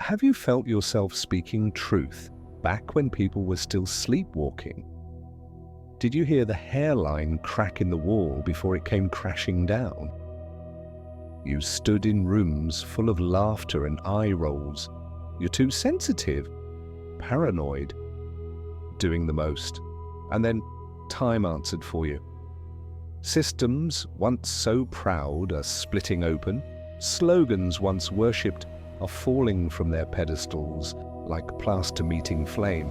Have you felt yourself speaking truth back when people were still sleepwalking? Did you hear the hairline crack in the wall before it came crashing down? You stood in rooms full of laughter and eye rolls. You're too sensitive, paranoid, doing the most. And then time answered for you. Systems once so proud are splitting open. Slogans once worshipped are falling from their pedestals like plaster meeting flame.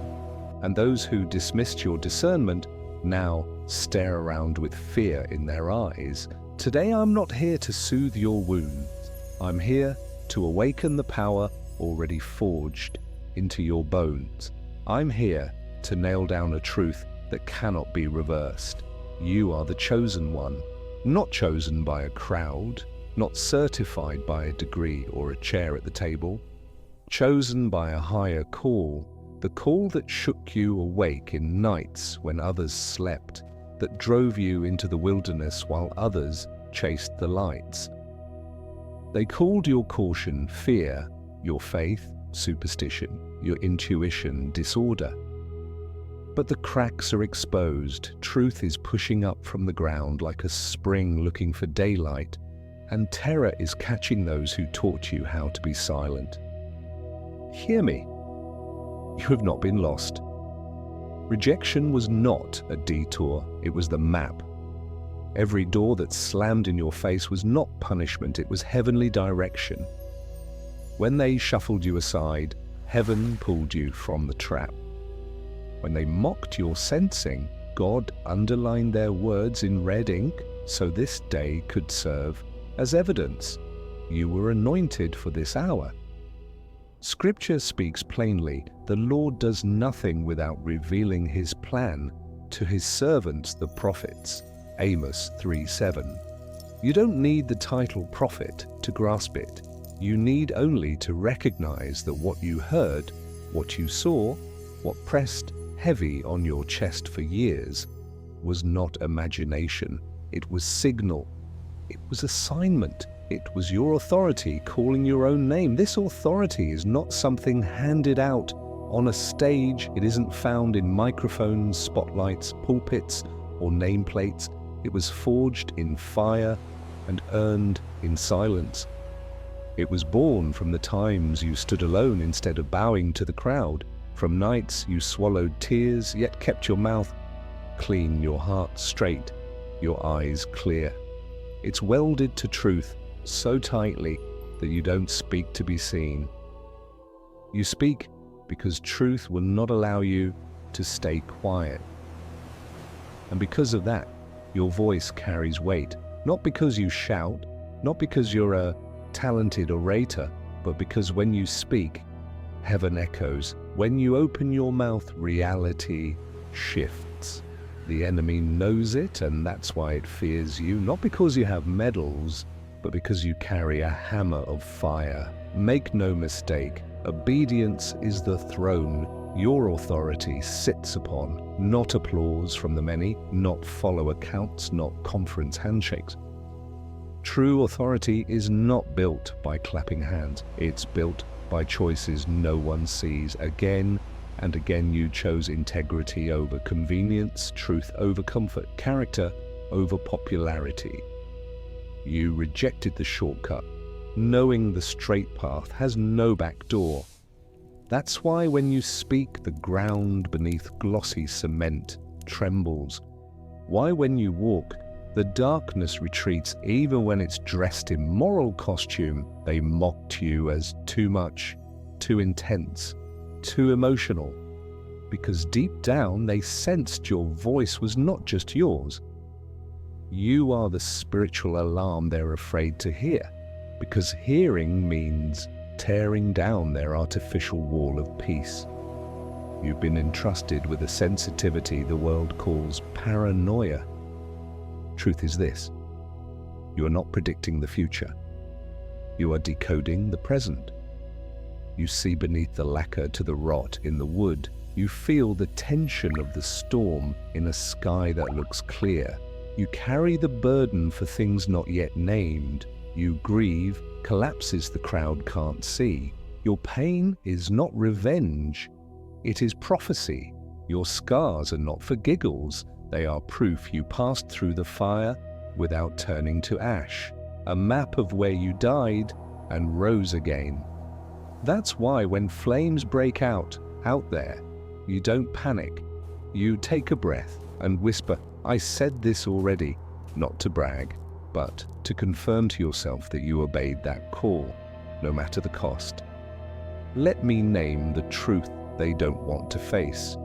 And those who dismissed your discernment now stare around with fear in their eyes. Today I'm not here to soothe your wounds. I'm here to awaken the power already forged into your bones. I'm here to nail down a truth that cannot be reversed. You are the chosen one, not chosen by a crowd, not certified by a degree or a chair at the table, chosen by a higher call, the call that shook you awake in nights when others slept, that drove you into the wilderness while others chased the lights. They called your caution fear, your faith superstition, your intuition disorder. But the cracks are exposed, truth is pushing up from the ground like a spring looking for daylight, and terror is catching those who taught you how to be silent. Hear me. You have not been lost. Rejection was not a detour, it was the map. Every door that slammed in your face was not punishment, it was heavenly direction. When they shuffled you aside, heaven pulled you from the trap. When they mocked your sensing, God underlined their words in red ink so this day could serve as evidence. You were anointed for this hour. Scripture speaks plainly, the Lord does nothing without revealing his plan to his servants, the prophets. Amos 3:7. You don't need the title prophet to grasp it. You need only to recognize that what you heard, what you saw, what pressed heavy on your chest for years was not imagination. It was signal. It was assignment. It was your authority calling your own name. This authority is not something handed out on a stage. It isn't found in microphones, spotlights, pulpits, or nameplates. It was forged in fire and earned in silence. It was born from the times you stood alone instead of bowing to the crowd, from nights you swallowed tears yet kept your mouth clean, your heart straight, your eyes clear. It's welded to truth so tightly that you don't speak to be seen. You speak because truth will not allow you to stay quiet. And because of that, your voice carries weight, not because you shout, not because you're a talented orator, but because when you speak, heaven echoes. When you open your mouth, reality shifts. The enemy knows it, and that's why it fears you, not because you have medals, but because you carry a hammer of fire. Make no mistake, obedience is the throne your authority sits upon, not applause from the many, not follower counts, not conference handshakes. True authority is not built by clapping hands, it's built by choices no one sees. Again and again you chose integrity over convenience, truth over comfort, character over popularity. You rejected the shortcut, knowing the straight path has no back door. That's why when you speak, the ground beneath glossy cement trembles. Why when you walk, the darkness retreats even when it's dressed in moral costume. They mocked you as too much, too intense, too emotional. Because deep down they sensed your voice was not just yours. You are the spiritual alarm they're afraid to hear, because hearing means tearing down their artificial wall of peace. You've been entrusted with a sensitivity the world calls paranoia. Truth is this: you are not predicting the future. You are decoding the present. You see beneath the lacquer to the rot in the wood. You feel the tension of the storm in a sky that looks clear. You carry the burden for things not yet named. You grieve collapses the crowd can't see. Your pain is not revenge, it is prophecy. Your scars are not for giggles, they are proof you passed through the fire without turning to ash, a map of where you died and rose again. That's why when flames break out there, you don't panic. You take a breath and whisper, I said this already, not to brag, but to confirm to yourself that you obeyed that call, no matter the cost. Let me name the truth they don't want to face.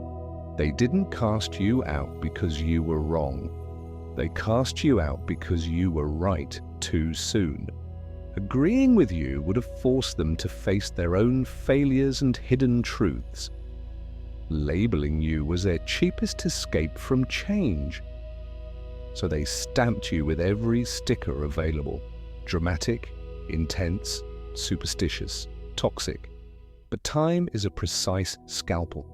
They didn't cast you out because you were wrong. They cast you out because you were right too soon. Agreeing with you would have forced them to face their own failures and hidden truths. Labeling you was their cheapest escape from change. So they stamped you with every sticker available: dramatic, intense, superstitious, toxic. But time is a precise scalpel.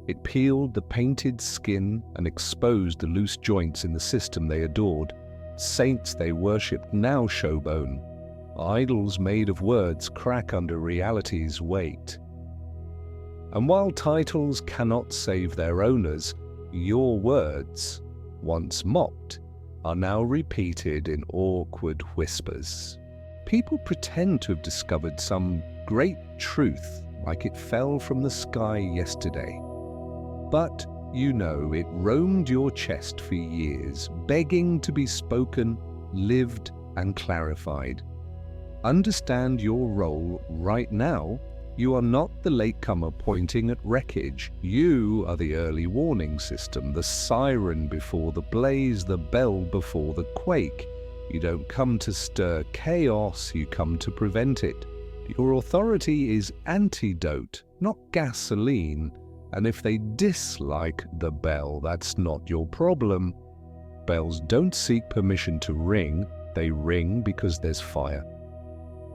It peeled the painted skin and exposed the loose joints in the system they adored. Saints they worshipped now show bone. Idols made of words crack under reality's weight. And while titles cannot save their owners, your words, once mocked, are now repeated in awkward whispers. People pretend to have discovered some great truth like it fell from the sky yesterday. But you know it roamed your chest for years, begging to be spoken, lived, and clarified. Understand your role right now. You are not the latecomer pointing at wreckage. You are the early warning system, the siren before the blaze, the bell before the quake. You don't come to stir chaos, you come to prevent it. Your authority is antidote, not gasoline. And if they dislike the bell, that's not your problem. Bells don't seek permission to ring, they ring because there's fire.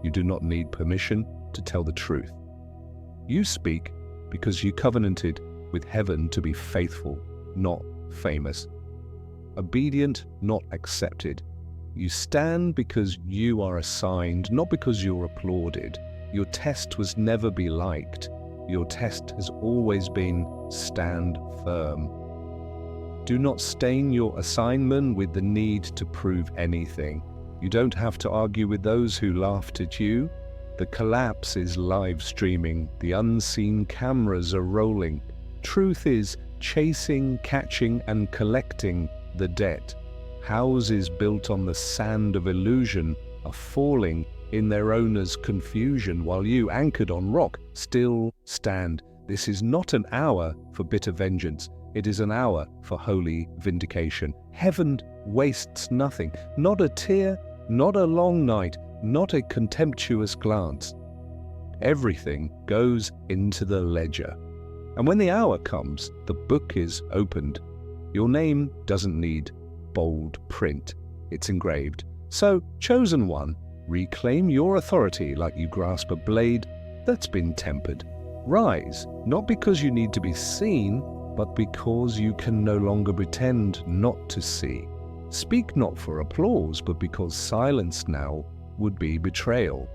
You do not need permission to tell the truth. You speak because you covenanted with heaven to be faithful, not famous. Obedient, not accepted. You stand because you are assigned, not because you're applauded. Your test was never be liked. Your test has always been stand firm. Do not stain your assignment with the need to prove anything. You don't have to argue with those who laughed at you. The collapse is live streaming. The unseen cameras are rolling. Truth is chasing, catching, and collecting the debt. Houses built on the sand of illusion are falling in their owner's confusion, while you, anchored on rock, still stand. This is not an hour for bitter vengeance. It is an hour for holy vindication. Heaven wastes nothing. Not a tear, not a long night, not a contemptuous glance. Everything goes into the ledger. And when the hour comes, the book is opened. Your name doesn't need bold print. It's engraved. So, chosen one, reclaim your authority like you grasp a blade that's been tempered. Rise, not because you need to be seen, but because you can no longer pretend not to see. Speak not for applause, but because silence now would be betrayal.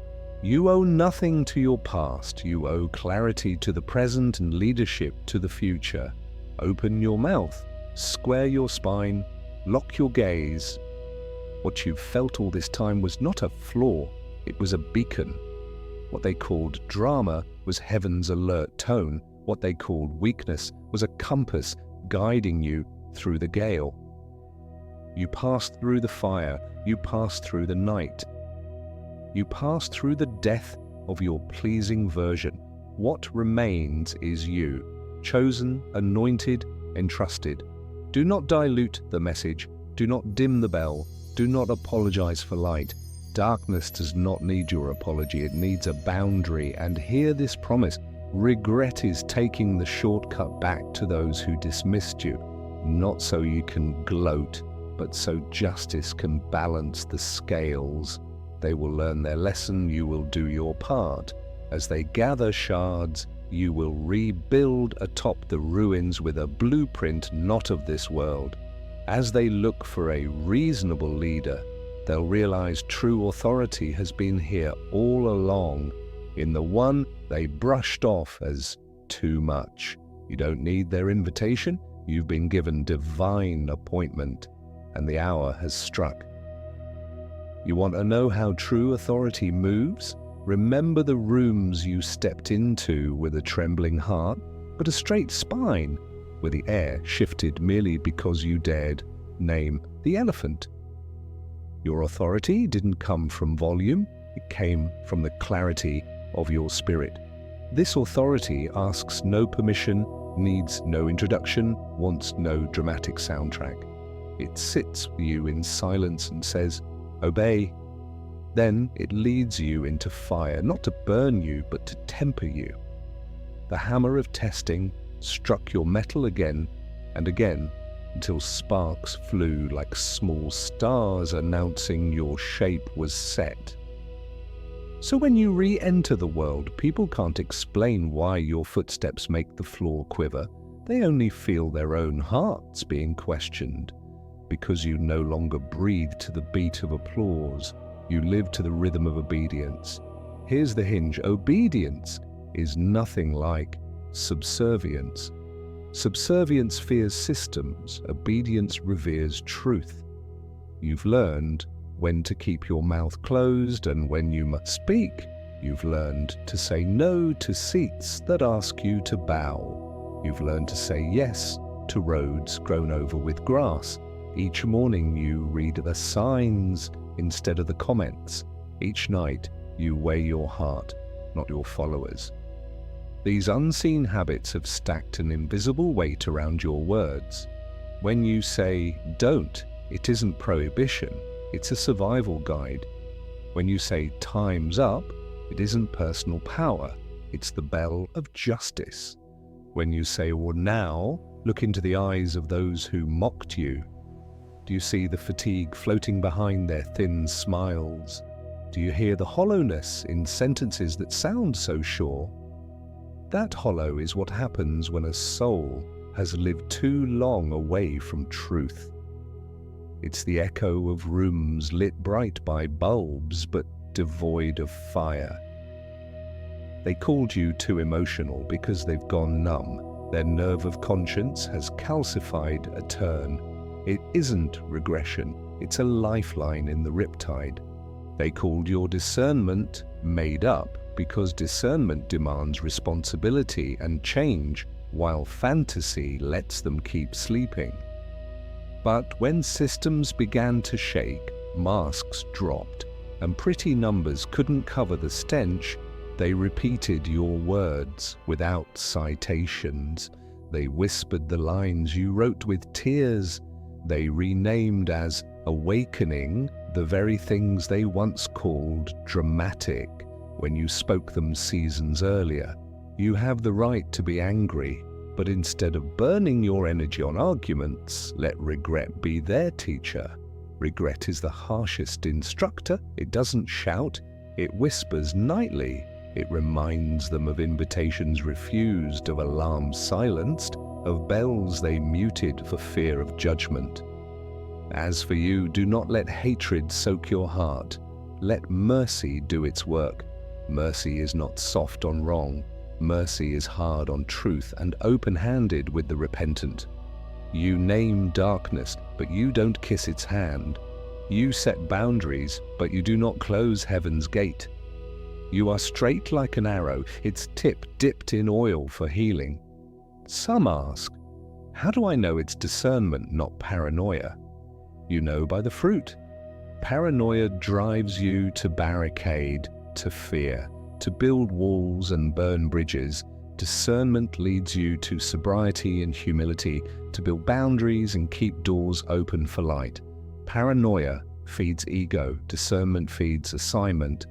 You owe nothing to your past. You owe clarity to the present and leadership to the future. Open your mouth, square your spine, lock your gaze. What you've felt all this time was not a flaw, it was a beacon. What they called drama was heaven's alert tone. What they called weakness was a compass guiding you through the gale. You passed through the fire, you passed through the night. You passed through the death of your pleasing version. What remains is you, chosen, anointed, entrusted. Do not dilute the message. Do not dim the bell. Do not apologize for light. Darkness does not need your apology. It needs a boundary. And hear this promise. Regret is taking the shortcut back to those who dismissed you, not so you can gloat, but so justice can balance the scales. They will learn their lesson, you will do your part. As they gather shards, you will rebuild atop the ruins with a blueprint not of this world. As they look for a reasonable leader, they'll realize true authority has been here all along. In the one, they brushed off as too much. You don't need their invitation. You've been given divine appointment, and the hour has struck. You want to know how true authority moves? Remember the rooms you stepped into with a trembling heart, but a straight spine, where the air shifted merely because you dared name the elephant. Your authority didn't come from volume, it came from the clarity of your spirit. This authority asks no permission, needs no introduction, wants no dramatic soundtrack. It sits with you in silence and says, obey. Then it leads you into fire, not to burn you, but to temper you. The hammer of testing struck your metal again and again until sparks flew like small stars announcing your shape was set. So when you re-enter the world, people can't explain why your footsteps make the floor quiver. They only feel their own hearts being questioned. Because you no longer breathe to the beat of applause, you live to the rhythm of obedience. Here's the hinge. Obedience is nothing like subservience. Subservience fears systems. Obedience reveres truth. You've learned when to keep your mouth closed and when you must speak. You've learned to say no to seats that ask you to bow. You've learned to say yes to roads grown over with grass. Each morning you read the signs instead of the comments. Each night you weigh your heart, not your followers. These unseen habits have stacked an invisible weight around your words. When you say don't, it isn't prohibition, it's a survival guide. When you say time's up, it isn't personal power, it's the bell of justice. When you say or now, look into the eyes of those who mocked you. Do you see the fatigue floating behind their thin smiles? Do you hear the hollowness in sentences that sound so sure? That hollow is what happens when a soul has lived too long away from truth. It's the echo of rooms lit bright by bulbs but devoid of fire. They called you too emotional because they've gone numb. Their nerve of conscience has calcified a turn. It isn't regression, it's a lifeline in the riptide. They called your discernment made up because discernment demands responsibility and change, while fantasy lets them keep sleeping. But when systems began to shake, masks dropped, and pretty numbers couldn't cover the stench, they repeated your words without citations. They whispered the lines you wrote with tears. They renamed as awakening the very things they once called dramatic when you spoke them seasons earlier. You have the right to be angry, but instead of burning your energy on arguments, let regret be their teacher. Regret is the harshest instructor. It doesn't shout, it whispers nightly. It reminds them of invitations refused, of alarms silenced, of bells they muted for fear of judgment. As for you, do not let hatred soak your heart. Let mercy do its work. Mercy is not soft on wrong. Mercy is hard on truth and open-handed with the repentant. You name darkness, but you don't kiss its hand. You set boundaries, but you do not close heaven's gate. You are straight like an arrow, its tip dipped in oil for healing. Some ask, how do I know it's discernment, not paranoia? You know by the fruit. Paranoia drives you to barricade, to fear, to build walls and burn bridges. Discernment leads you to sobriety and humility, to build boundaries and keep doors open for light. Paranoia feeds ego, discernment feeds assignment.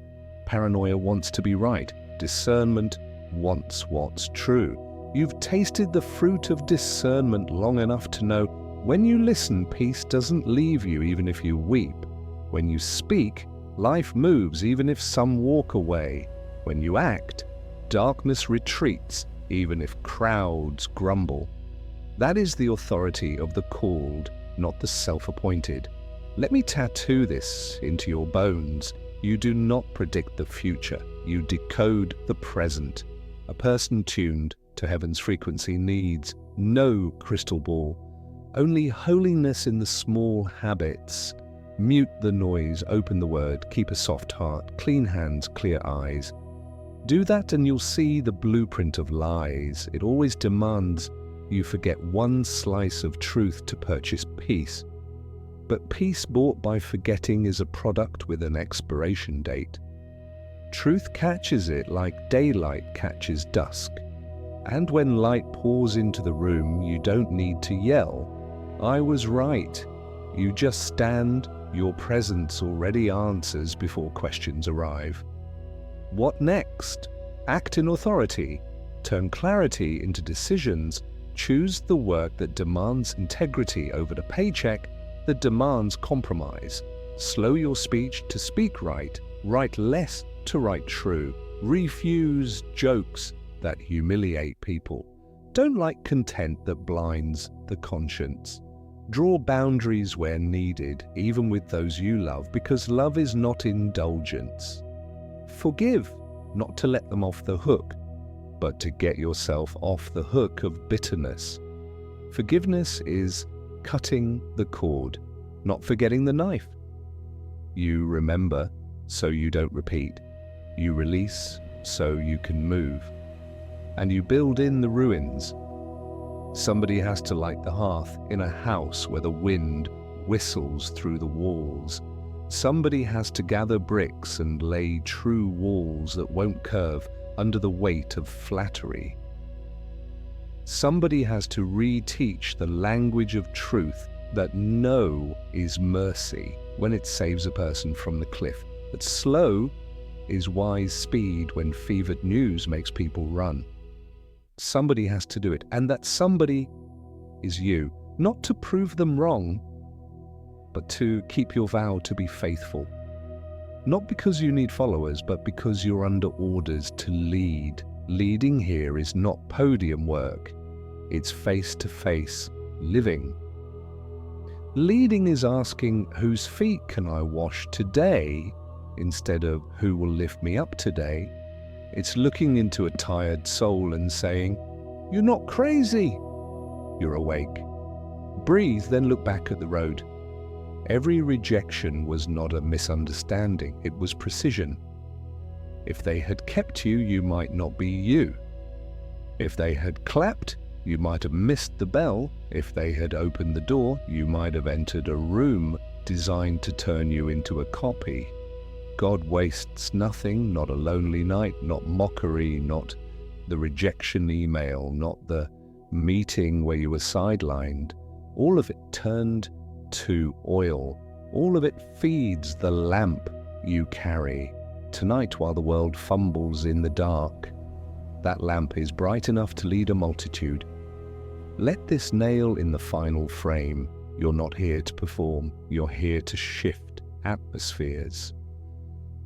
Paranoia wants to be right, discernment wants what's true. You've tasted the fruit of discernment long enough to know when you listen, peace doesn't leave you even if you weep. When you speak, life moves even if some walk away. When you act, darkness retreats even if crowds grumble. That is the authority of the called, not the self-appointed. Let me tattoo this into your bones. You do not predict the future. You decode the present. A person tuned to heaven's frequency needs no crystal ball, only holiness in the small habits. Mute the noise, open the word, keep a soft heart, clean hands, clear eyes. Do that and you'll see the blueprint of lies. It always demands you forget one slice of truth to purchase peace. But peace bought by forgetting is a product with an expiration date. Truth catches it like daylight catches dusk. And when light pours into the room, you don't need to yell, "I was right." You just stand. Your presence already answers before questions arrive. What next? Act in authority. Turn clarity into decisions. Choose the work that demands integrity over the paycheck that demands compromise. Slow your speech to speak right. Write less to write true. Refuse jokes that humiliate people. Don't like content that blinds the conscience. Draw boundaries where needed, even with those you love, because love is not indulgence. Forgive, not to let them off the hook, but to get yourself off the hook of bitterness. Forgiveness is cutting the cord, not forgetting the knife. You remember, so you don't repeat. You release, so you can move. And you build in the ruins. Somebody has to light the hearth in a house where the wind whistles through the walls. Somebody has to gather bricks and lay true walls that won't curve under the weight of flattery. Somebody has to reteach the language of truth that no is mercy when it saves a person from the cliff. That slow is wise speed when fevered news makes people run. Somebody has to do it, and that somebody is you, not to prove them wrong, but to keep your vow to be faithful. Not because you need followers, but because you're under orders to lead. Leading here is not podium work, it's face-to-face living. Leading is asking, whose feet can I wash today, instead of who will lift me up today. It's looking into a tired soul and saying, "You're not crazy." You're awake. Breathe, then look back at the road. Every rejection was not a misunderstanding, it was precision. If they had kept you, you might not be you. If they had clapped, you might have missed the bell. If they had opened the door, you might have entered a room designed to turn you into a copy. God wastes nothing, not a lonely night, not mockery, not the rejection email, not the meeting where you were sidelined. All of it turned to oil. All of it feeds the lamp you carry. Tonight, while the world fumbles in the dark, that lamp is bright enough to lead a multitude. Let this nail in the final frame. You're not here to perform, you're here to shift atmospheres.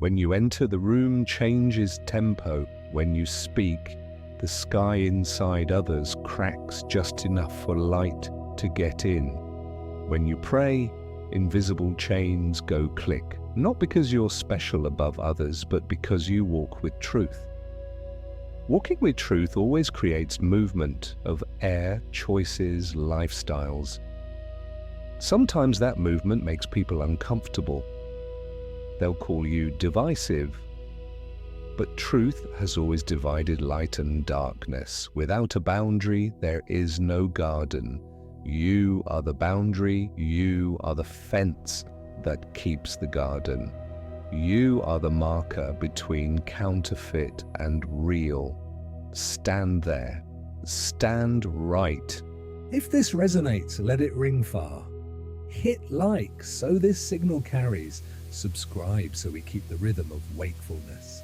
When you enter, the room changes tempo. When you speak, the sky inside others cracks just enough for light to get in. When you pray, invisible chains go click, not because you're special above others, but because you walk with truth. Walking with truth always creates movement of air, choices, lifestyles. Sometimes that movement makes people uncomfortable. They'll call you divisive. But truth has always divided light and darkness. Without a boundary, there is no garden. You are the boundary, you are the fence that keeps the garden. You are the marker between counterfeit and real. Stand there. Stand right. If this resonates, let it ring far. Hit like so this signal carries. Subscribe so we keep the rhythm of wakefulness.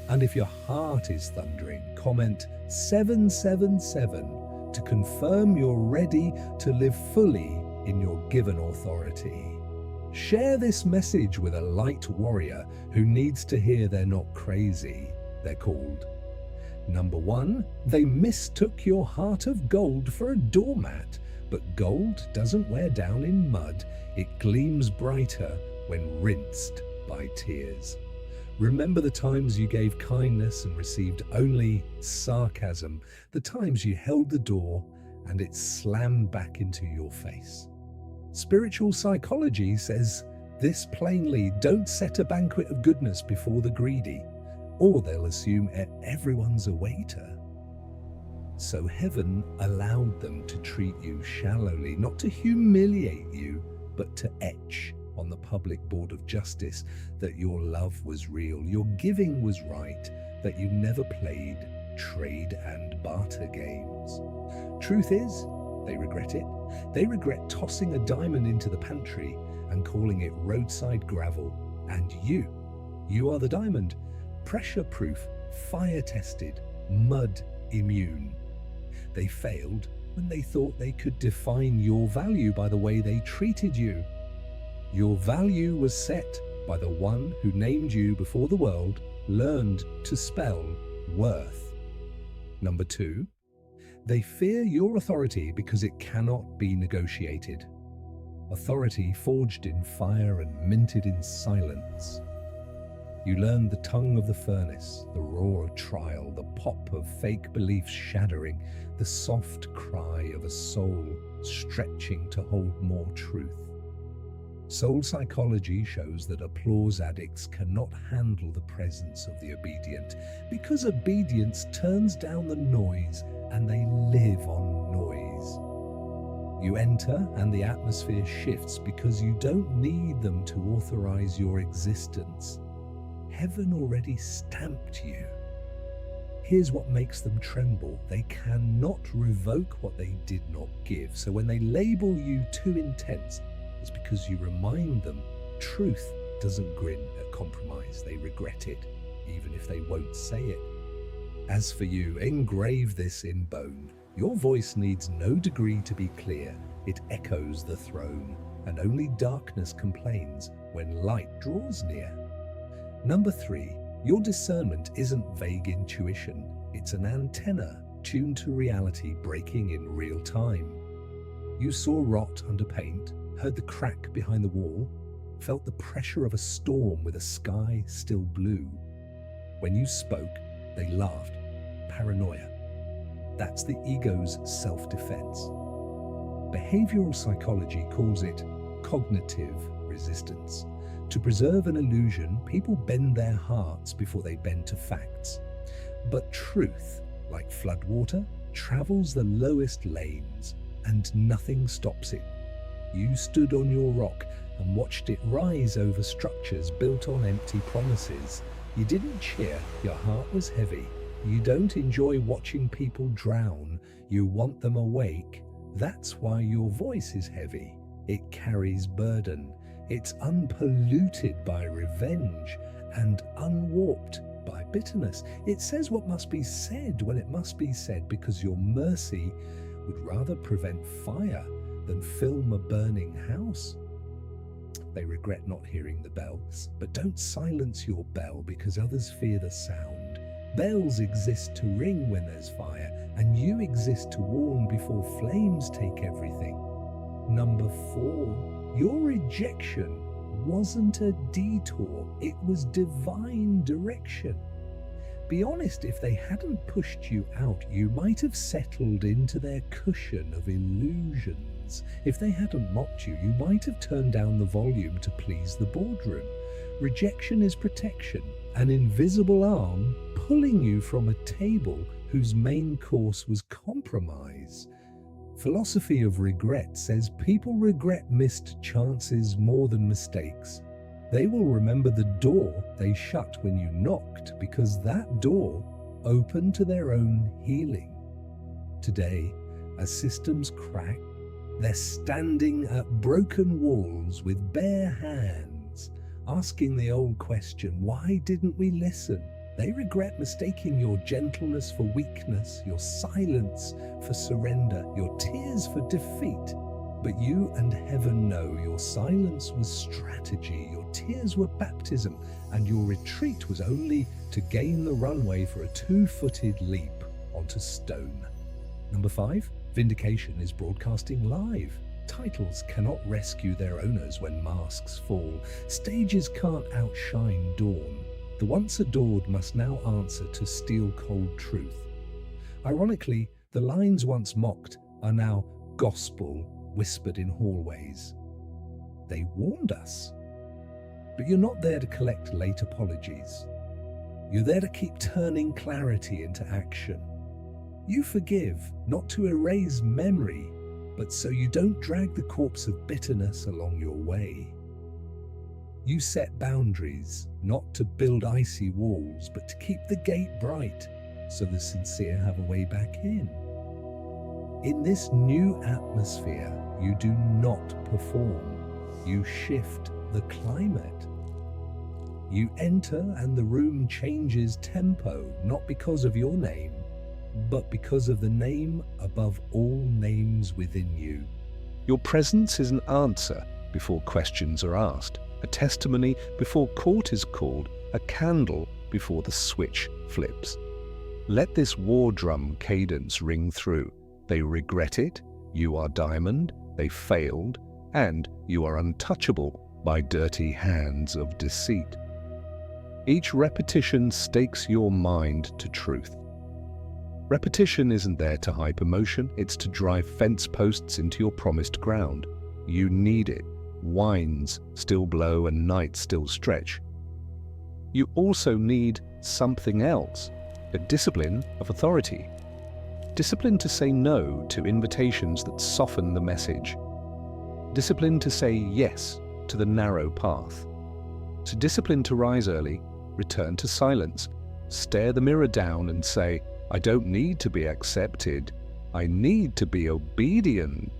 And if your heart is thundering, comment 777 to confirm you're ready to live fully in your given authority. Share this message with a light warrior who needs to hear they're not crazy, they're called. Number 1, they mistook your heart of gold for a doormat, but gold doesn't wear down in mud, it gleams brighter when rinsed by tears. Remember the times you gave kindness and received only sarcasm, the times you held the door and it slammed back into your face. Spiritual psychology says this plainly: don't set a banquet of goodness before the greedy, or they'll assume everyone's a waiter. So heaven allowed them to treat you shallowly, not to humiliate you, but to etch on the public board of justice that your love was real, your giving was right, that you never played trade and barter games. Truth is, they regret it. They regret tossing a diamond into the pantry and calling it roadside gravel. And you are the diamond, pressure-proof, fire-tested, mud-immune. They failed when they thought they could define your value by the way they treated you. Your value was set by the one who named you before the world learned to spell worth. Number 2, they fear your authority because it cannot be negotiated. Authority forged in fire and minted in silence. You learned the tongue of the furnace, the roar of trial, the pop of fake beliefs shattering, the soft cry of a soul stretching to hold more truth. Soul psychology shows that applause addicts cannot handle the presence of the obedient because obedience turns down the noise and they live on noise. You enter and the atmosphere shifts because you don't need them to authorize your existence. Heaven already stamped you. Here's what makes them tremble: they cannot revoke what they did not give. So when they label you too intense, it's because you remind them truth doesn't grin at compromise. They regret it, even if they won't say it. As for you, engrave this in bone. Your voice needs no degree to be clear. It echoes the throne, and only darkness complains when light draws near. Number 3, your discernment isn't vague intuition. It's an antenna tuned to reality, breaking in real time. You saw rot under paint, heard the crack behind the wall, felt the pressure of a storm with a sky still blue. When you spoke, they laughed. Paranoia. That's the ego's self-defense. Behavioral psychology calls it cognitive resistance. To preserve an illusion, people bend their hearts before they bend to facts. But truth, like floodwater, travels the lowest lanes, and nothing stops it. You stood on your rock and watched it rise over structures built on empty promises. You didn't cheer, your heart was heavy. You don't enjoy watching people drown, you want them awake. That's why your voice is heavy. It carries burden. It's unpolluted by revenge and unwarped by bitterness. It says what must be said when it must be said because your mercy would rather prevent fire than film a burning house. They regret not hearing the bells, but don't silence your bell because others fear the sound. Bells exist to ring when there's fire, and you exist to warn before flames take everything. Number 4. Your rejection wasn't a detour, it was divine direction. Be honest, if they hadn't pushed you out, you might have settled into their cushion of illusions. If they hadn't mocked you, you might have turned down the volume to please the boardroom. Rejection is protection, an invisible arm pulling you from a table whose main course was compromise. Philosophy of regret says people regret missed chances more than mistakes. They will remember the door they shut when you knocked because that door opened to their own healing. Today, as systems crack, they're standing at broken walls with bare hands, asking the old question, why didn't we listen? They regret mistaking your gentleness for weakness, your silence for surrender, your tears for defeat. But you and heaven know your silence was strategy, your tears were baptism, and your retreat was only to gain the runway for a 2-footed leap onto stone. Number 5, vindication is broadcasting live. Titles cannot rescue their owners when masks fall. Stages can't outshine dawn. The once adored must now answer to steel-cold truth. Ironically, the lines once mocked are now gospel whispered in hallways. They warned us. But you're not there to collect late apologies. You're there to keep turning clarity into action. You forgive, not to erase memory, but so you don't drag the corpse of bitterness along your way. You set boundaries, not to build icy walls, but to keep the gate bright, so the sincere have a way back in. In this new atmosphere, you do not perform. You shift the climate. You enter and the room changes tempo, not because of your name, but because of the name above all names within you. Your presence is an answer before questions are asked, a testimony before court is called, a candle before the switch flips. Let this war drum cadence ring through. They regret it, you are diamond, they failed, and you are untouchable by dirty hands of deceit. Each repetition stakes your mind to truth. Repetition isn't there to hype emotion, it's to drive fence posts into your promised ground. You need it. Winds still blow and nights still stretch. You also need something else, a discipline of authority. Discipline to say no to invitations that soften the message. Discipline to say yes to the narrow path. So discipline to rise early, return to silence, stare the mirror down and say, I don't need to be accepted, I need to be obedient.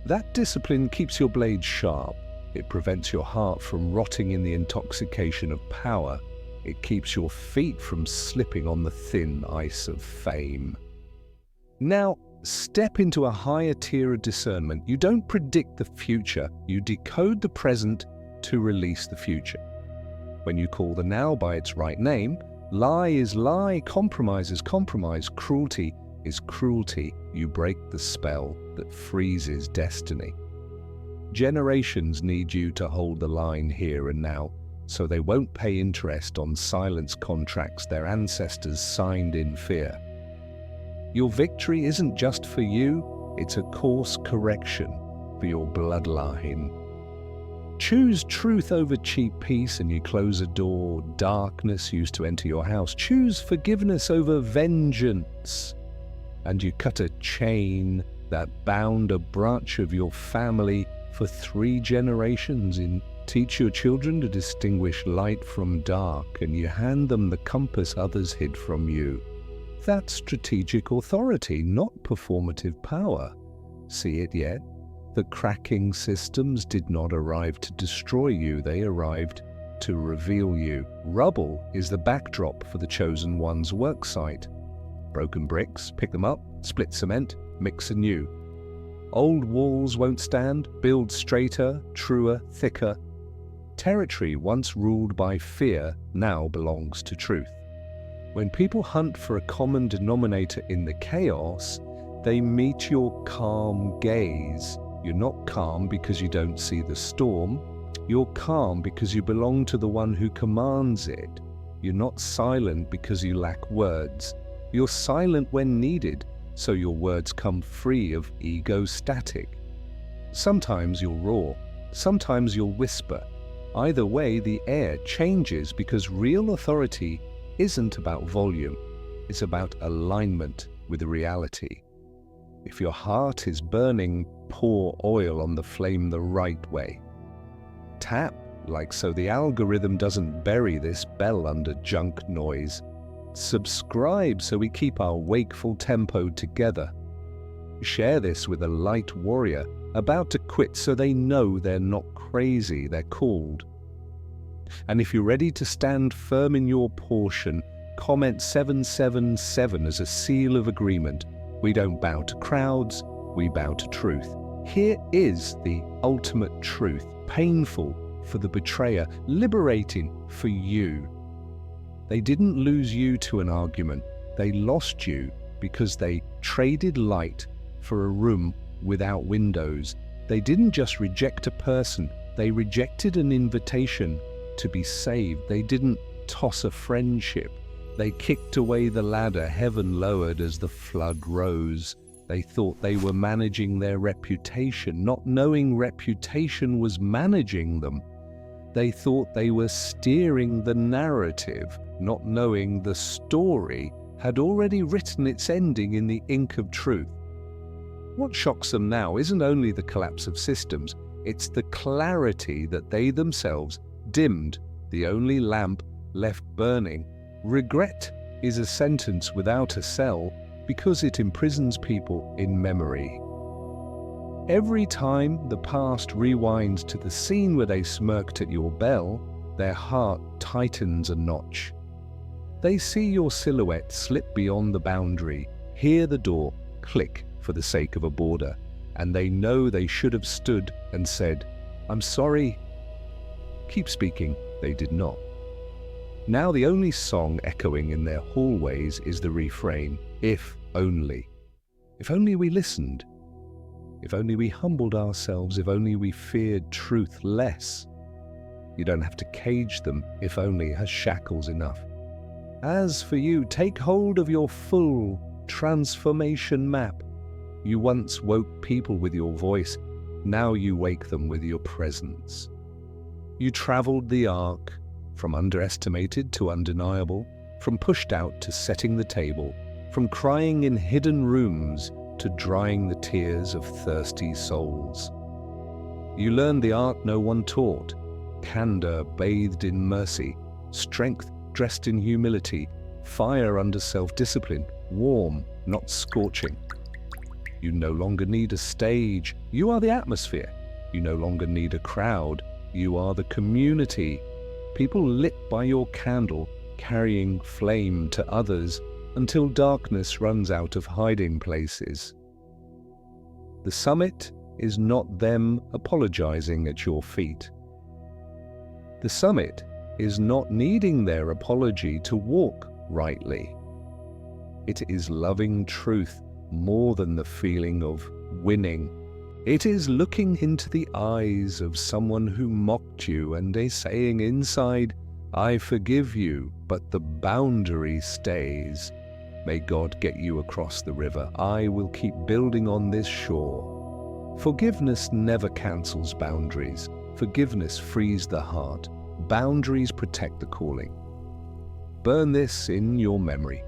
That discipline keeps your blade sharp. It prevents your heart from rotting in the intoxication of power. It keeps your feet from slipping on the thin ice of fame. Now, step into a higher tier of discernment. You don't predict the future, you decode the present to release the future. When you call the now by its right name, lie is lie, compromise is compromise, cruelty is cruelty. You break the spell that freezes destiny. Generations need you to hold the line here and now, so they won't pay interest on silence contracts their ancestors signed in fear. Your victory isn't just for you, it's a course correction for your bloodline. Choose truth over cheap peace and you close a door darkness used to enter your house. Choose forgiveness over vengeance and you cut a chain that bound a branch of your family for 3 generations. Teach your children to distinguish light from dark and you hand them the compass others hid from you. That's strategic authority, not performative power. See it yet? The cracking systems did not arrive to destroy you, they arrived to reveal you. Rubble is the backdrop for the chosen one's worksite. Broken bricks, pick them up, split cement, mix anew. Old walls won't stand, build straighter, truer, thicker. Territory once ruled by fear now belongs to truth. When people hunt for a common denominator in the chaos, they meet your calm gaze. You're not calm because you don't see the storm. You're calm because you belong to the one who commands it. You're not silent because you lack words. You're silent when needed, so your words come free of ego static. Sometimes you'll roar, sometimes you'll whisper. Either way, the air changes because real authority isn't about volume, it's about alignment with reality. If your heart is burning, pour oil on the flame the right way. Tap, like so the algorithm doesn't bury this bell under junk noise. Subscribe so we keep our wakeful tempo together. Share this with a light warrior about to quit so they know they're not crazy, they're called. And if you're ready to stand firm in your portion, comment 777 as a seal of agreement. We don't bow to crowds, we bow to truth. Here is the ultimate truth, painful for the betrayer, liberating for you. They didn't lose you to an argument, they lost you because they traded light for a room without windows. They didn't just reject a person, they rejected an invitation to be saved. They didn't toss a friendship. They kicked away the ladder heaven lowered as the flood rose. They thought they were managing their reputation, not knowing reputation was managing them. They thought they were steering the narrative, not knowing the story had already written its ending in the ink of truth. What shocks them now isn't only the collapse of systems, it's the clarity that they themselves dimmed, the only lamp left burning. Regret is a sentence without a cell because it imprisons people in memory. Every time the past rewinds to the scene where they smirked at your bell, their heart tightens a notch. They see your silhouette slip beyond the boundary, hear the door click for the sake of a border, and they know they should have stood and said, "I'm sorry." Keep speaking, they did not. Now the only song echoing in their hallways is the refrain, "If only." If only we listened. If only we humbled ourselves. If only we feared truth less. You don't have to cage them. If only has shackles enough. As for you, take hold of your full transformation map. You once woke people with your voice. Now you wake them with your presence. You traveled the arc, from underestimated to undeniable, from pushed out to setting the table, from crying in hidden rooms to drying the tears of thirsty souls. You learned the art no one taught, candor bathed in mercy, strength dressed in humility, fire under self-discipline, warm, not scorching. You no longer need a stage, you are the atmosphere. You no longer need a crowd, you are the community. People lit by your candle, carrying flame to others until darkness runs out of hiding places. The summit is not them apologizing at your feet. The summit is not needing their apology to walk rightly. It is loving truth more than the feeling of winning. It is looking into the eyes of someone who mocked you and is saying inside, "I forgive you," but the boundary stays. May God get you across the river. I will keep building on this shore. Forgiveness never cancels boundaries. Forgiveness frees the heart. Boundaries protect the calling. Burn this in your memory.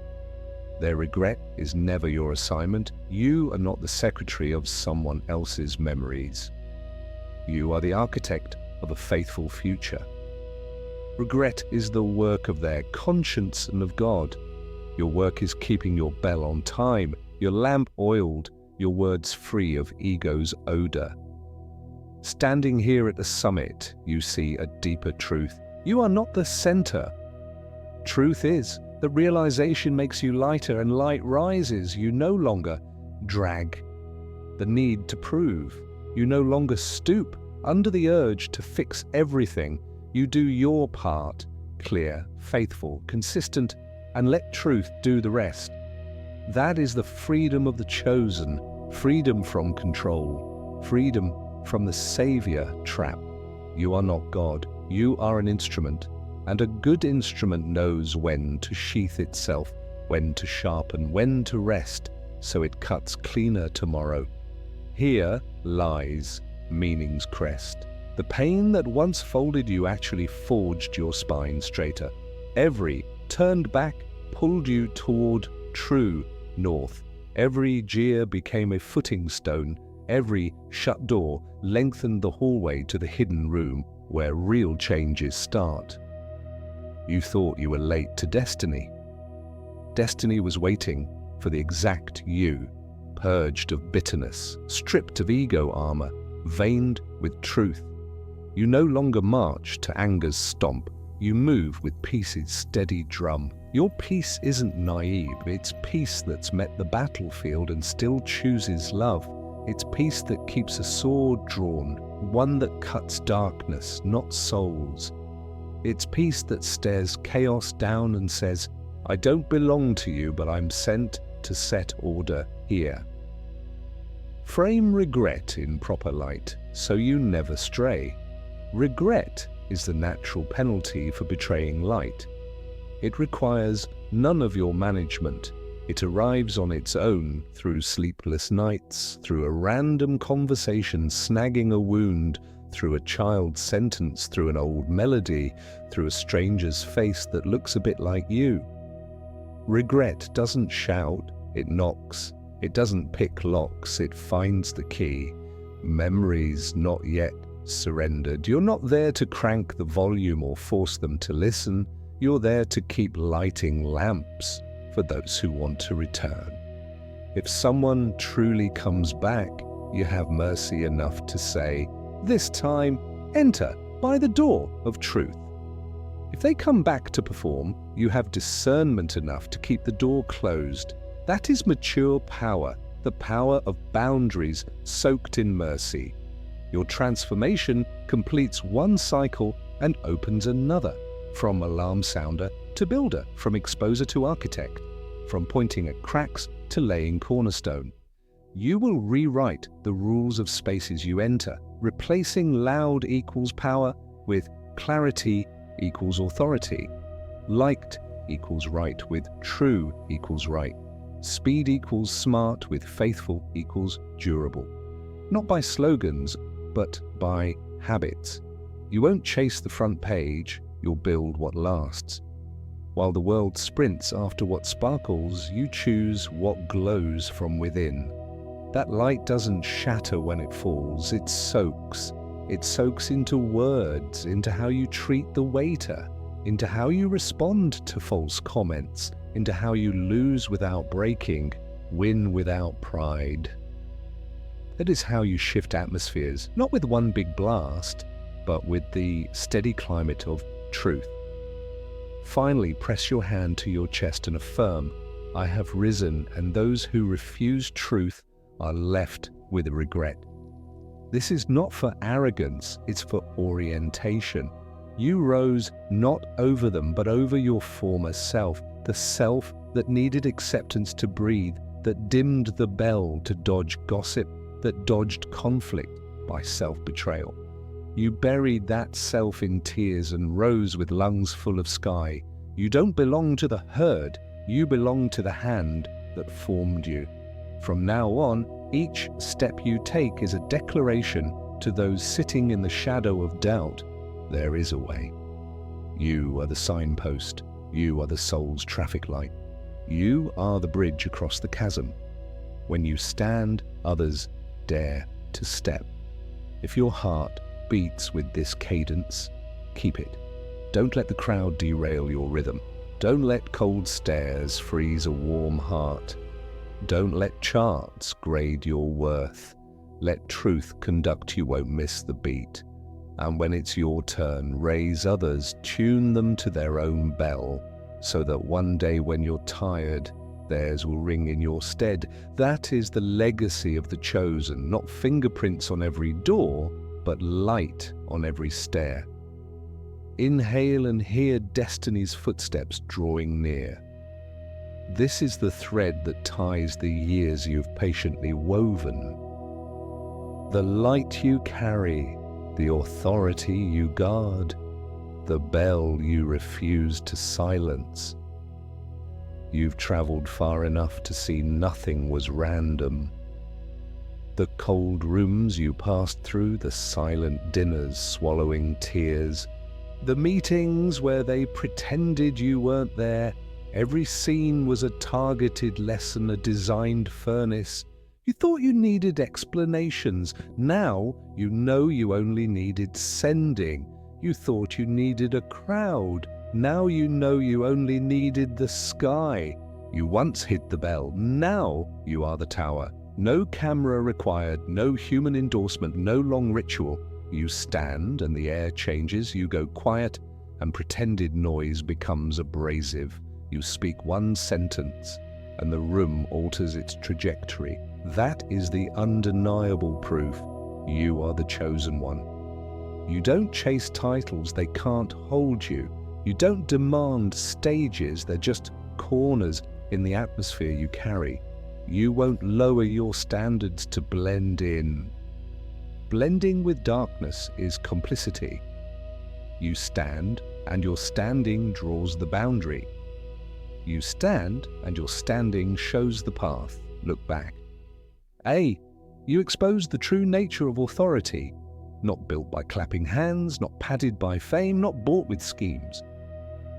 Their regret is never your assignment. You are not the secretary of someone else's memories. You are the architect of a faithful future. Regret is the work of their conscience and of God. Your work is keeping your bell on time, your lamp oiled, your words free of ego's odor. Standing here at the summit, you see a deeper truth. You are not the center. Truth is that realization makes you lighter, and light rises. You no longer drag the need to prove. You no longer stoop under the urge to fix everything. You do your part, clear, faithful, consistent, and let truth do the rest. That is the freedom of the chosen, freedom from control, freedom from the savior trap. You are not God, you are an instrument, and a good instrument knows when to sheath itself, when to sharpen, when to rest, so it cuts cleaner tomorrow. Here lies meaning's crest. The pain that once folded you actually forged your spine straighter. Every turned back pulled you toward true north. Every jeer became a footing stone. Every shut door lengthened the hallway to the hidden room where real changes start. You thought you were late to destiny. Destiny was waiting for the exact you, purged of bitterness, stripped of ego armor, veined with truth. You no longer march to anger's stomp. You move with peace's steady drum. Your peace isn't naive, it's peace that's met the battlefield and still chooses love. It's peace that keeps a sword drawn, one that cuts darkness, not souls. It's peace that stares chaos down and says, I don't belong to you, but I'm sent to set order here. Frame regret in proper light, so you never stray. Regret is the natural penalty for betraying light. It requires none of your management. It arrives on its own through sleepless nights, through a random conversation snagging a wound, through a child's sentence, through an old melody, through a stranger's face that looks a bit like you. Regret doesn't shout, it knocks. It doesn't pick locks, it finds the key. Memories not yet surrendered. You're not there to crank the volume or force them to listen. You're there to keep lighting lamps for those who want to return. If someone truly comes back, you have mercy enough to say, "This time, enter by the door of truth." If they come back to perform, you have discernment enough to keep the door closed. That is mature power, the power of boundaries soaked in mercy. Your transformation completes one cycle and opens another, from alarm sounder to builder, from exposer to architect, from pointing at cracks to laying cornerstone. You will rewrite the rules of spaces you enter, replacing loud equals power with clarity equals authority, liked equals right with true equals right, speed equals smart with faithful equals durable. Not by slogans, but by habits. You won't chase the front page, you'll build what lasts. While the world sprints after what sparkles, you choose what glows from within. That light doesn't shatter when it falls, it soaks. It soaks into words, into how you treat the waiter, into how you respond to false comments, into how you lose without breaking, win without pride. That is how you shift atmospheres, not with one big blast, but with the steady climate of truth. Finally, press your hand to your chest and affirm, "I have risen, and those who refuse truth are left with regret." This is not for arrogance, it's for orientation. You rose not over them, but over your former self, the self that needed acceptance to breathe, that dimmed the bell to dodge gossip, that dodged conflict by self-betrayal. You buried that self in tears and rose with lungs full of sky. You don't belong to the herd, you belong to the hand that formed you. From now on, each step you take is a declaration to those sitting in the shadow of doubt, there is a way. You are the signpost, you are the soul's traffic light. You are the bridge across the chasm. When you stand, others dare to step. If your heart beats with this cadence, keep it. Don't let the crowd derail your rhythm. Don't let cold stares freeze a warm heart. Don't let charts grade your worth. Let truth conduct you, won't miss the beat. And when it's your turn, raise others, tune them to their own bell, so that one day when you're tired, theirs will ring in your stead. That is the legacy of the chosen, not fingerprints on every door, but light on every stair. Inhale and hear destiny's footsteps drawing near. This is the thread that ties the years you've patiently woven. The light you carry, the authority you guard, the bell you refuse to silence. You've traveled far enough to see nothing was random. The cold rooms you passed through, the silent dinners swallowing tears, the meetings where they pretended you weren't there. Every scene was a targeted lesson, a designed furnace. You thought you needed explanations. Now you know you only needed sending. You thought you needed a crowd. Now you know you only needed the sky. You once hid the bell. Now you are the tower. No camera required, no human endorsement, no long ritual. You stand and the air changes. You go quiet and pretended noise becomes abrasive. You speak one sentence and the room alters its trajectory. That is the undeniable proof you are the chosen one. You don't chase titles, they can't hold you. You don't demand stages, they're just corners in the atmosphere you carry. You won't lower your standards to blend in. Blending with darkness is complicity. You stand, and your standing draws the boundary. You stand, and your standing shows the path. Look back. A. You expose the true nature of authority, not built by clapping hands, not padded by fame, not bought with schemes.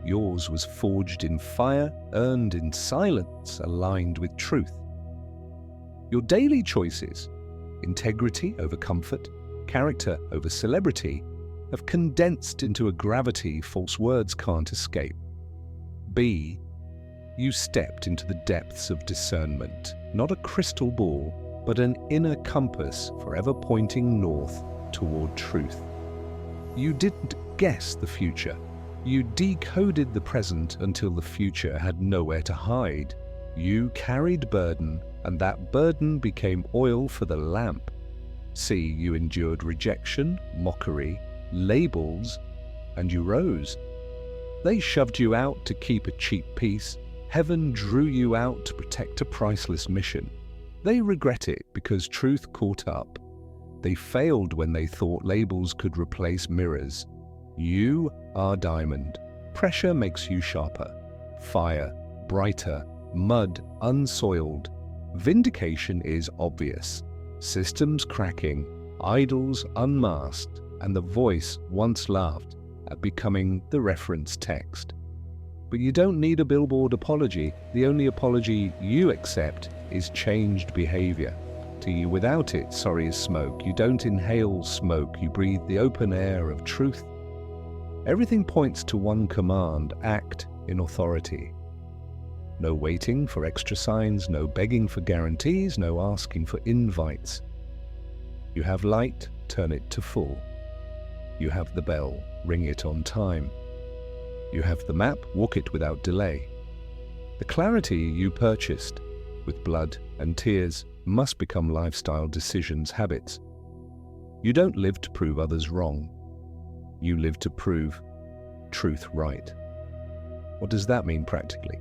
Yours was forged in fire, earned in silence, aligned with truth. Your daily choices, integrity over comfort, character over celebrity, have condensed into a gravity false words can't escape. B. You stepped into the depths of discernment, not a crystal ball, but an inner compass forever pointing north toward truth. You didn't guess the future. You decoded the present until the future had nowhere to hide. You carried burden, and that burden became oil for the lamp. See, you endured rejection, mockery, labels, and you rose. They shoved you out to keep a cheap peace. Heaven drew you out to protect a priceless mission. They regret it because truth caught up. They failed when they thought labels could replace mirrors. You are diamond. Pressure makes you sharper. Fire, brighter. Mud, unsoiled. Vindication is obvious. Systems cracking. Idols unmasked. And the voice once laughed at becoming the reference text. But you don't need a billboard apology. The only apology you accept is changed behavior. To you without it, sorry is smoke. You don't inhale smoke. You breathe the open air of truth. Everything points to one command: act in authority. No waiting for extra signs, no begging for guarantees, no asking for invites. You have light, turn it to full. You have the bell, ring it on time. You have the map, walk it without delay. The clarity you purchased with blood and tears must become lifestyle decisions, habits. You don't live to prove others wrong. You live to prove truth right. What does that mean practically?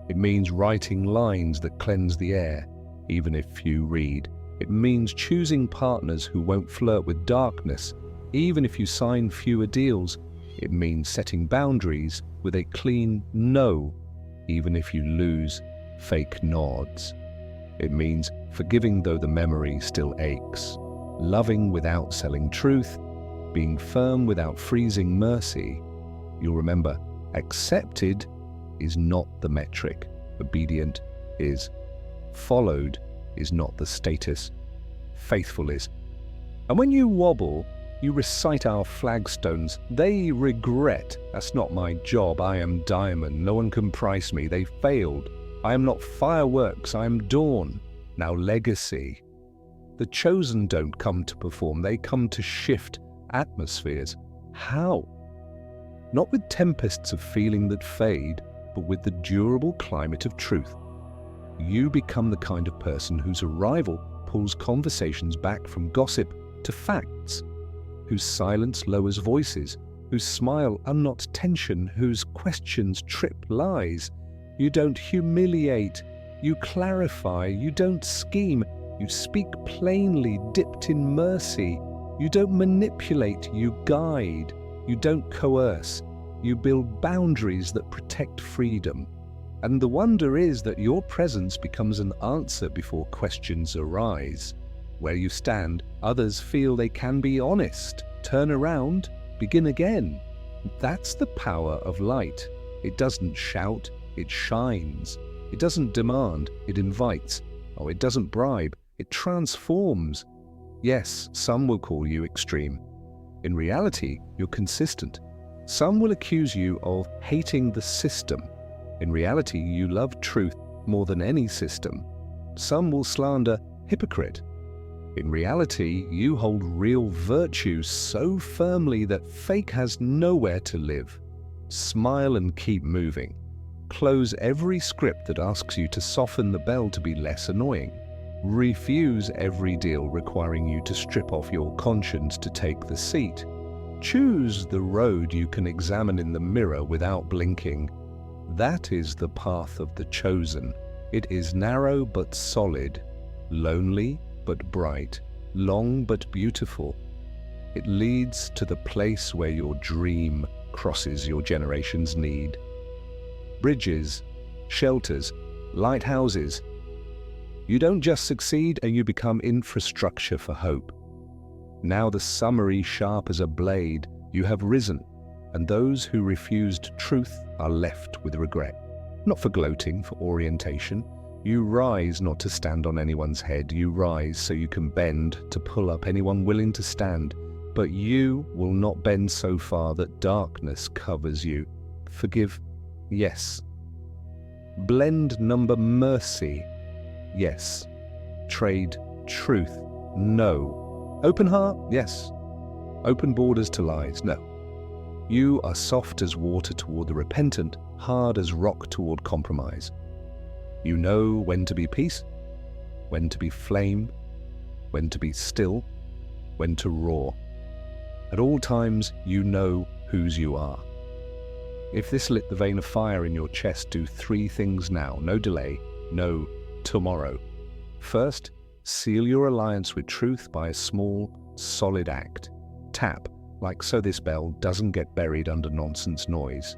It means writing lines that cleanse the air, even if few read. It means choosing partners who won't flirt with darkness, even if you sign fewer deals. It means setting boundaries with a clean no, even if you lose fake nods. It means forgiving though the memory still aches, loving without selling truth, being firm without freezing mercy. You'll remember, accepted is not the metric. Obedient is. Followed is not the status. Faithful is. And when you wobble, you recite our flagstones. They regret. That's not my job. I am diamond. No one can price me. They failed. I am not fireworks. I am dawn. Now legacy. The chosen don't come to perform. They come to shift atmospheres. How? Not with tempests of feeling that fade, but with the durable climate of truth. You become the kind of person whose arrival pulls conversations back from gossip to facts, whose silence lowers voices, whose smile unknots tension, whose questions trip lies. You don't humiliate, you clarify, you don't scheme, you speak plainly, dipped in mercy. You don't manipulate, you guide, you don't coerce, you build boundaries that protect freedom. And the wonder is that your presence becomes an answer before questions arise. Where you stand, others feel they can be honest, turn around, begin again. That's the power of light. It doesn't shout, it shines. It doesn't demand, it invites. Oh, it doesn't bribe, it transforms. Yes, some will call you extreme. In reality, you're consistent. Some will accuse you of hating the system. In reality, you love truth more than any system. Some will slander hypocrite. In reality, you hold real virtue so firmly that fake has nowhere to live. Smile and keep moving. Close every script that asks you to soften the bell to be less annoying. Refuse every deal requiring you to strip off your conscience to take the seat. Choose the road you can examine in the mirror without blinking. That is the path of the chosen. It is narrow but solid, lonely but bright, long but beautiful. It leads to the place where your dream crosses your generations need. Bridges, shelters, lighthouses. You don't just succeed, and you become infrastructure for hope. Now the summary sharp as a blade, you have risen, and those who refused truth are left with regret. Not for gloating, for orientation. You rise not to stand on anyone's head. You rise so you can bend to pull up anyone willing to stand. But you will not bend so far that darkness covers you. Forgive, yes. Blend number mercy, yes. Trade truth, no. Open heart, yes. Open borders to lies, no. You are soft as water toward the repentant, hard as rock toward compromise. You know when to be peace, when to be flame, when to be still, when to roar. At all times, you know whose you are. If this lit the vein of fire in your chest, do 3 things now. No delay, no tomorrow. First, seal your alliance with truth by a small, solid act. Tap, like so this bell doesn't get buried under nonsense noise.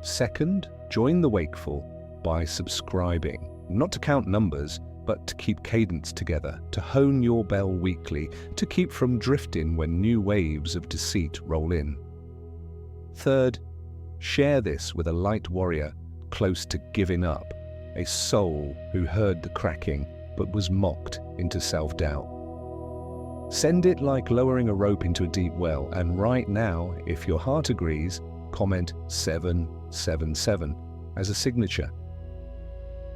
Second, join the wakeful by subscribing, not to count numbers, but to keep cadence together, to hone your bell weekly, to keep from drifting when new waves of deceit roll in. Third, share this with a light warrior close to giving up, a soul who heard the cracking but was mocked into self-doubt. Send it like lowering a rope into a deep well, and right now, if your heart agrees, comment 777 as a signature.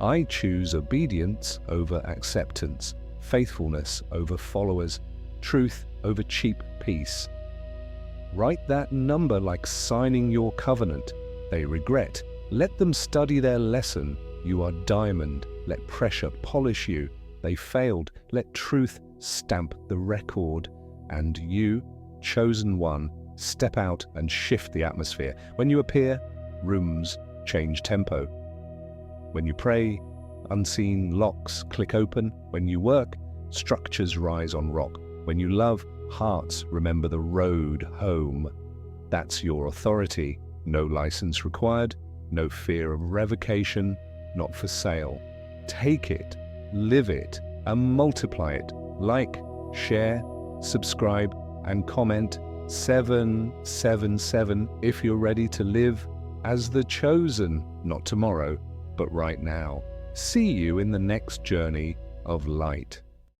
I choose obedience over acceptance, faithfulness over followers, truth over cheap peace. Write that number like signing your covenant. They regret. Let them study their lesson. You are diamond. Let pressure polish you. They failed. Let truth stamp the record. And you, chosen one, step out and shift the atmosphere. When you appear, rooms change tempo. When you pray, unseen locks click open. When you work, structures rise on rock. When you love, hearts remember the road home. That's your authority. No license required, no fear of revocation, not for sale. Take it, live it, and multiply it. Like, share, subscribe, and comment 777 if you're ready to live as the chosen, not tomorrow, but right now. See you in the next journey of light.